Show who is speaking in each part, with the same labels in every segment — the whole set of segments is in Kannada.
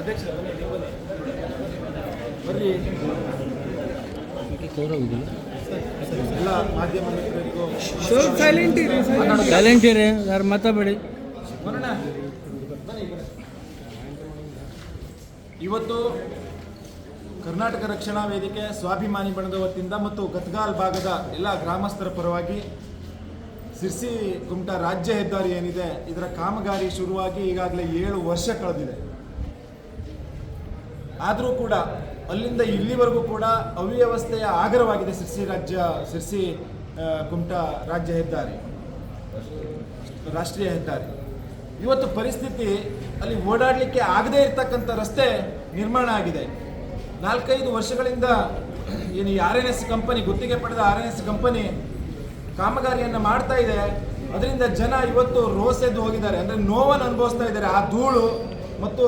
Speaker 1: ಅಧ್ಯಕ್ಷ ಬರ್ರಿ. ಎಲ್ಲ ಮಾಧ್ಯಮ ಮಿತ್ರರಿಗೂ
Speaker 2: ಸೈಲೆಂಟ್ ಇರಿ, ಯಾರು ಮಾತಾಡಬೇಡಿ.
Speaker 1: ಇವತ್ತು ಕರ್ನಾಟಕ ರಕ್ಷಣಾ ವೇದಿಕೆ ಸ್ವಾಭಿಮಾನಿ ಬಣದ ವತಿಯಿಂದ ಮತ್ತು ಗತ್ಗಾಲ್ ಭಾಗದ ಎಲ್ಲ ಗ್ರಾಮಸ್ಥರ ಪರವಾಗಿ ಸಿರ್ಸಿ ಕುಮಟಾ ರಾಜ್ಯ ಹೆದ್ದಾರಿ ಏನಿದೆ ಇದರ ಕಾಮಗಾರಿ ಶುರುವಾಗಿ ಈಗಾಗಲೇ 7 ವರ್ಷ ಕಳೆದಿದೆ. ಆದರೂ ಕೂಡ ಅಲ್ಲಿಂದ ಇಲ್ಲಿವರೆಗೂ ಕೂಡ ಅವ್ಯವಸ್ಥೆಯ ಆಗರವಾಗಿದೆ ಸಿರ್ಸಿ ಕುಮಟಾ ರಾಜ್ಯ ಹೆದ್ದಾರಿ, ರಾಷ್ಟ್ರೀಯ ಹೆದ್ದಾರಿ. ಇವತ್ತು ಪರಿಸ್ಥಿತಿ ಅಲ್ಲಿ ಓಡಾಡಲಿಕ್ಕೆ ಆಗದೇ ಇರತಕ್ಕಂಥ ರಸ್ತೆ ನಿರ್ಮಾಣ ಆಗಿದೆ. 4-5 ವರ್ಷಗಳಿಂದ ಏನು RNS ಕಂಪನಿ, ಗುತ್ತಿಗೆ ಪಡೆದ RNS ಕಂಪನಿ ಕಾಮಗಾರಿಯನ್ನು ಮಾಡ್ತಾ ಇದೆ. ಅದರಿಂದ ಜನ ಇವತ್ತು ರೋಸೆದ್ದು ಹೋಗಿದ್ದಾರೆ, ಅಂದರೆ ನೋವನ್ನು ಅನುಭವಿಸ್ತಾ ಇದ್ದಾರೆ. ಆ ಧೂಳು ಮತ್ತು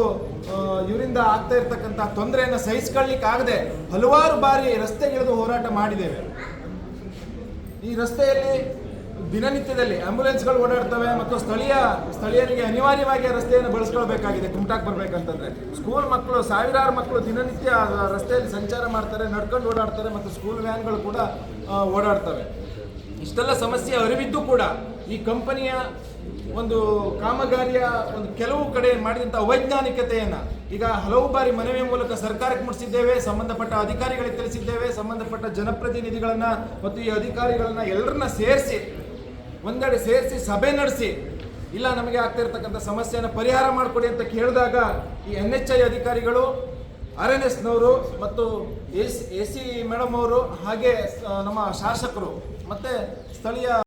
Speaker 1: ಇವರಿಂದ ಆಗ್ತಾ ಇರ್ತಕ್ಕಂಥ ತೊಂದರೆಯನ್ನು ಸಹಿಸಿಕೊಳ್ಳಿಕ್ಕಾಗದೆ ಹಲವಾರು ಬಾರಿ ರಸ್ತೆಗಿಳಿದು ಹೋರಾಟ ಮಾಡಿದ್ದೇವೆ. ಈ ರಸ್ತೆಯಲ್ಲಿ ದಿನನಿತ್ಯದಲ್ಲಿ ಆಂಬ್ಯುಲೆನ್ಸ್ಗಳು ಓಡಾಡ್ತವೆ ಮತ್ತು ಸ್ಥಳೀಯರಿಗೆ ಅನಿವಾರ್ಯವಾಗಿ ಆ ರಸ್ತೆಯನ್ನು ಬಳಸ್ಕೊಳ್ಬೇಕಾಗಿದೆ. ಕುಮಟಾಕ್ಕೆ ಬರಬೇಕಂತಂದ್ರೆ ಸ್ಕೂಲ್ ಮಕ್ಕಳು, ಸಾವಿರಾರು ಮಕ್ಕಳು ದಿನನಿತ್ಯ ರಸ್ತೆಯಲ್ಲಿ ಸಂಚಾರ ಮಾಡ್ತಾರೆ, ನಡ್ಕೊಂಡು ಓಡಾಡ್ತಾರೆ ಮತ್ತು ಸ್ಕೂಲ್ ವ್ಯಾನ್ಗಳು ಕೂಡ ಓಡಾಡ್ತವೆ. ಇಷ್ಟೆಲ್ಲ ಸಮಸ್ಯೆ ಅರಿವಿದ್ದು ಕೂಡ ಈ ಕಂಪನಿಯ ಒಂದು ಕಾಮಗಾರಿಯ ಒಂದು ಕೆಲವು ಕಡೆ ಮಾಡಿದಂಥ ಅವೈಜ್ಞಾನಿಕತೆಯನ್ನು ಈಗ ಹಲವು ಬಾರಿ ಮನವಿಯ ಮೂಲಕ ಸರ್ಕಾರಕ್ಕೆ ಮುಟ್ಟಿಸಿದ್ದೇವೆ, ಸಂಬಂಧಪಟ್ಟ ಅಧಿಕಾರಿಗಳಿಗೆ ತಿಳಿಸಿದ್ದೇವೆ. ಸಂಬಂಧಪಟ್ಟ ಜನಪ್ರತಿನಿಧಿಗಳನ್ನು ಮತ್ತು ಈ ಅಧಿಕಾರಿಗಳನ್ನ ಎಲ್ಲರನ್ನ ಸೇರಿಸಿ ಒಂದೆಡೆ ಸೇರಿಸಿ ಸಭೆ ನಡೆಸಿ, ಇಲ್ಲ ನಮಗೆ ಆಗ್ತಾ ಇರ್ತಕ್ಕಂಥ ಸಮಸ್ಯೆಯನ್ನು ಪರಿಹಾರ ಮಾಡಿಕೊಡಿ ಅಂತ ಕೇಳಿದಾಗ ಈ NHI ಅಧಿಕಾರಿಗಳು, RNSನವರು ಮತ್ತು AC ಮೇಡಮ್ ಅವರು, ಹಾಗೆ ನಮ್ಮ ಶಾಸಕರು ಮತ್ತು ಸ್ಥಳೀಯ